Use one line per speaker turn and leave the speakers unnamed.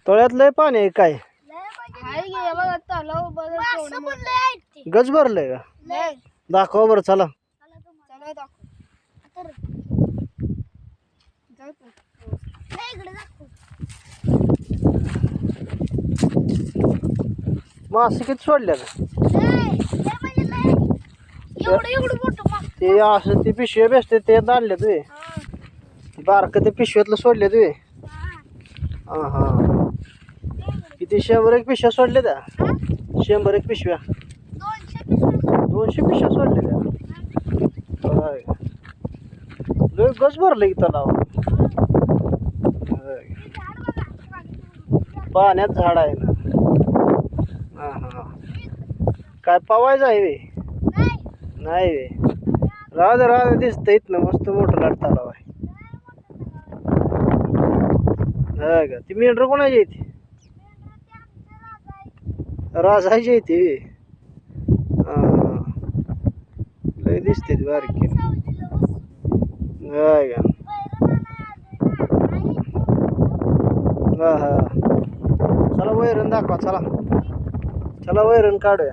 तळ्यात लय पाणी आहे काय?
हाय गे बघा तलाव बघा केवढं मोठं.
गज भरलंय का?
लय.
दाखवा बरं चला.
चला दाखव. जाऊ तू. इकडे दाखव.
मासे किती सोडल्या का?
एवढं मोठं मास.
ते असं ते पिशव्या बेसते ते आणले तुम्ही बारक ते पिशव्यातलं सोडले तुम्ही. हा हा किती 100 पिशव्या सोडल्या त्या? 100 पिशव्या 200 पिशव्या सोडल्या त्या. होय. लय गज भरलं की तलाव. होय. पाण्यात झाड आहे ना. हा हा काय पवायचं आहे वे? नाही वे. राधा दिसतं इथनं मस्त मोठं लाट तलाव आहे. हा का ती मेंढर कोणाची येते? राजाची येते वे. हा लय दिसते ती बारकी. हा का हा हा चला वैरण दाखवा चला. चला वैरण काढूया.